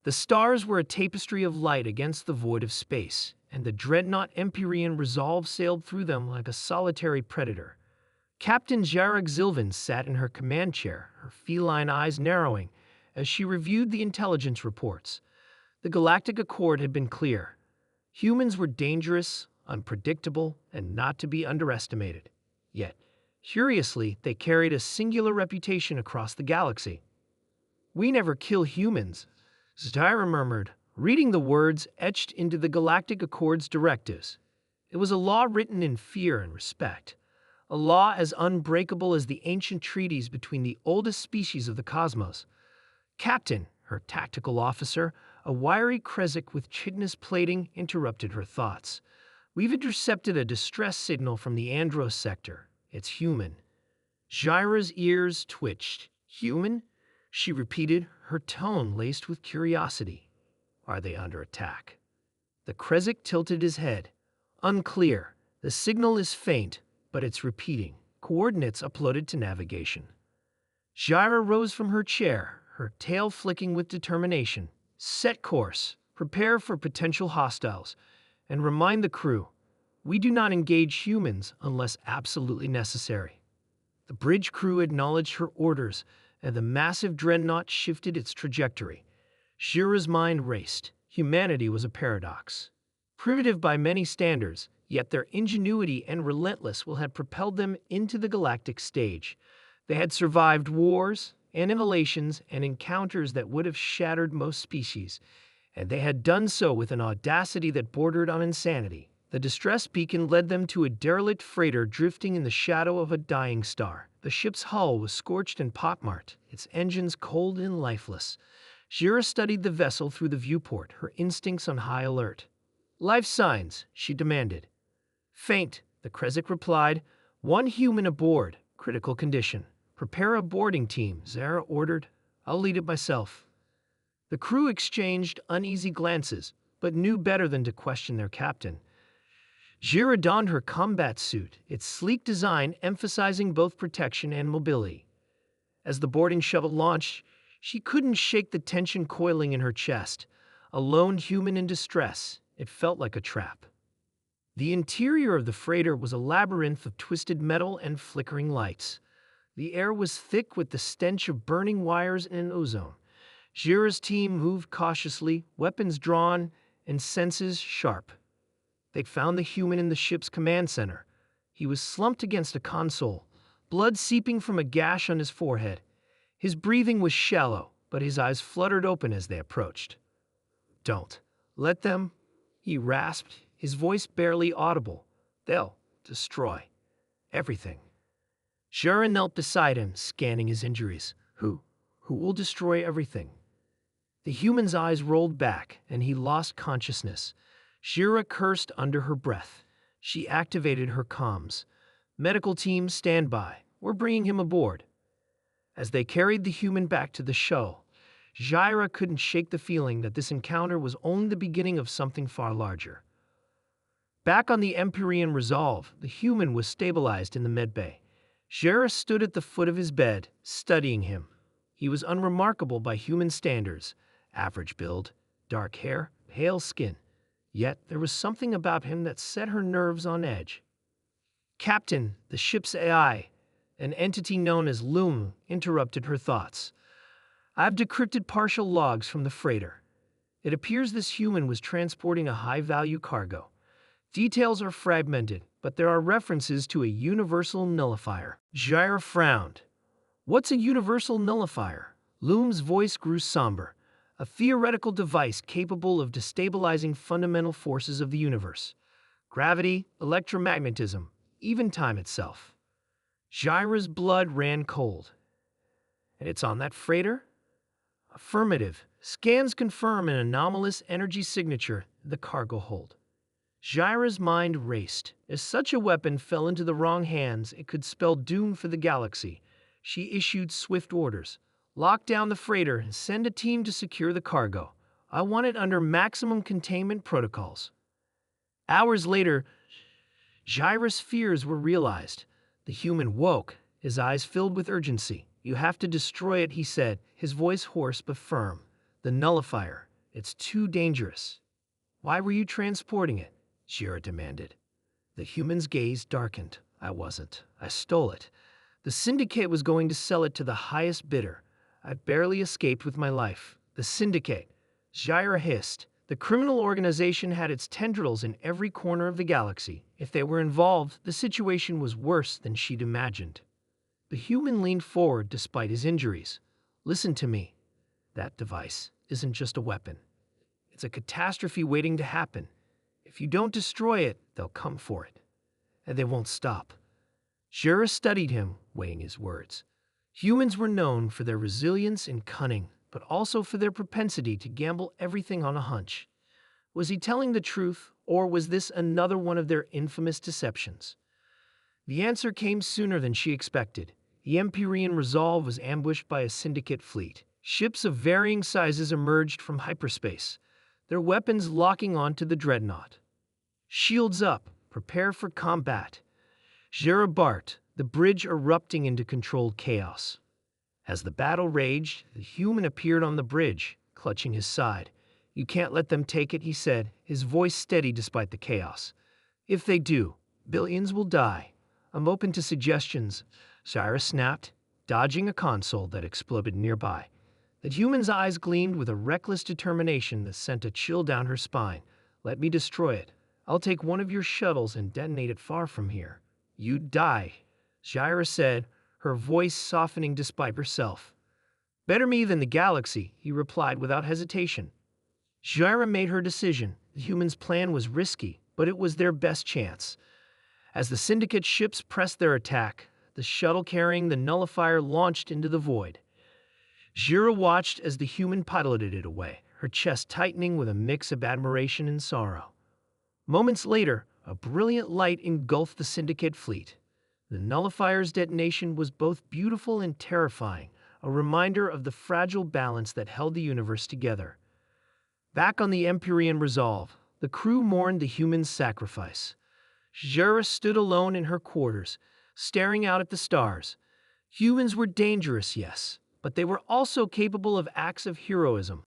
The stars were a tapestry of light against the void of space, and the dreadnought Empyrean Resolve sailed through them like a solitary predator. Captain Jarek Zilvin sat in her command chair, her feline eyes narrowing, as she reviewed the intelligence reports. The Galactic Accord had been clear. Humans were dangerous, unpredictable, and not to be underestimated. Yet, curiously, they carried a singular reputation across the galaxy. "We never kill humans," Zyra murmured, reading the words etched into the Galactic Accord's directives. It was a law written in fear and respect, a law as unbreakable as the ancient treaties between the oldest species of the cosmos. Captain, her tactical officer, a wiry Krezk with chitinous plating, interrupted her thoughts. "We've intercepted a distress signal from the Andros sector. It's human." Zyra's ears twitched. "Human?" she repeated, her tone laced with curiosity. "Are they under attack?" The Krezk tilted his head. "Unclear. The signal is faint, but it's repeating. Coordinates uploaded to navigation." Zyra rose from her chair, her tail flicking with determination. "Set course. Prepare for potential hostiles. And remind the crew, we do not engage humans unless absolutely necessary." The bridge crew acknowledged her orders, and the massive dreadnought shifted its trajectory. Zyra's mind raced. Humanity was a paradox. Primitive by many standards, yet their ingenuity and relentless will had propelled them into the galactic stage. They had survived wars, annihilations, and encounters that would have shattered most species, and they had done so with an audacity that bordered on insanity. The distress beacon led them to a derelict freighter drifting in the shadow of a dying star. The ship's hull was scorched and pockmarked, its engines cold and lifeless. Zyra studied the vessel through the viewport, her instincts on high alert. "Life signs," she demanded. "Faint," the Krezk replied. "One human aboard, critical condition." "Prepare a boarding team," Zyra ordered. "I'll lead it myself." The crew exchanged uneasy glances, but knew better than to question their captain. Zyra donned her combat suit, its sleek design emphasizing both protection and mobility. As the boarding shuttle launched, she couldn't shake the tension coiling in her chest. A lone human in distress, it felt like a trap. The interior of the freighter was a labyrinth of twisted metal and flickering lights. The air was thick with the stench of burning wires and ozone. Zyra's team moved cautiously, weapons drawn and senses sharp. They'd found the human in the ship's command center. He was slumped against a console, blood seeping from a gash on his forehead. His breathing was shallow, but his eyes fluttered open as they approached. "Don't let them," he rasped, his voice barely audible. "They'll destroy everything." Zyra knelt beside him, scanning his injuries. Who will destroy everything?" The human's eyes rolled back, and he lost consciousness. Zyra cursed under her breath. She activated her comms. "Medical team, stand by. We're bringing him aboard." As they carried the human back to the shuttle, Zyra couldn't shake the feeling that this encounter was only the beginning of something far larger. Back on the Empyrean Resolve, the human was stabilized in the medbay. Zyra stood at the foot of his bed, studying him. He was unremarkable by human standards. Average build, dark hair, pale skin. Yet there was something about him that set her nerves on edge. "Captain, the ship's AI, an entity known as Loom, interrupted her thoughts. "I've decrypted partial logs from the freighter. It appears this human was transporting a high-value cargo. Details are fragmented, but there are references to a universal nullifier." Zyra frowned. "What's a universal nullifier?" Loom's voice grew somber. "A theoretical device capable of destabilizing fundamental forces of the universe. Gravity, electromagnetism, even time itself." Zyra's blood ran cold. "And it's on that freighter?" "Affirmative. Scans confirm an anomalous energy signature in the cargo hold." Zyra's mind raced. If such a weapon fell into the wrong hands, it could spell doom for the galaxy. She issued swift orders. "Lock down the freighter and send a team to secure the cargo. I want it under maximum containment protocols." Hours later, Zyra's fears were realized. The human woke, his eyes filled with urgency. "You have to destroy it," he said, his voice hoarse but firm. "The nullifier. It's too dangerous. Why were you transporting it? Jira demanded. The human's gaze darkened. I wasn't. I stole it. The syndicate was going to sell it to the highest bidder. I barely escaped with my life. The syndicate, Jira hissed. The criminal organization had its tendrils in every corner of the galaxy. If they were involved, the situation was worse than she'd imagined. The human leaned forward despite his injuries. Listen to me. That device isn't just a weapon. It's a catastrophe waiting to happen. If you don't destroy it, they'll come for it. And they won't stop. Jura studied him, weighing his words. Humans were known for their resilience and cunning, but also for their propensity to gamble everything on a hunch. Was he telling the truth, or was this another one of their infamous deceptions? The answer came sooner than she expected. The Empyrean Resolve was ambushed by a syndicate fleet. Ships of varying sizes emerged from hyperspace, their weapons locking onto the dreadnought. Shields up, prepare for combat. Jura barked, the bridge erupting into controlled chaos. As the battle raged, the human appeared on the bridge, clutching his side. You can't let them take it, he said, his voice steady despite the chaos. If they do, billions will die. I'm open to suggestions. Cyrus snapped, dodging a console that exploded nearby. The human's eyes gleamed with a reckless determination that sent a chill down her spine. Let me destroy it. I'll take one of your shuttles and detonate it far from here. You'd die, Jira said, her voice softening despite herself. Better me than the galaxy, he replied without hesitation. Jira made her decision. The human's plan was risky, but it was their best chance. As the syndicate ships pressed their attack, the shuttle carrying the nullifier launched into the void. Jira watched as the human piloted it away, her chest tightening with a mix of admiration and sorrow. Moments later, a brilliant light engulfed the syndicate fleet. The nullifier's detonation was both beautiful and terrifying, a reminder of the fragile balance that held the universe together. Back on the Empyrean Resolve, the crew mourned the human's sacrifice. Jura stood alone in her quarters, staring out at the stars. Humans were dangerous, yes, but they were also capable of acts of heroism.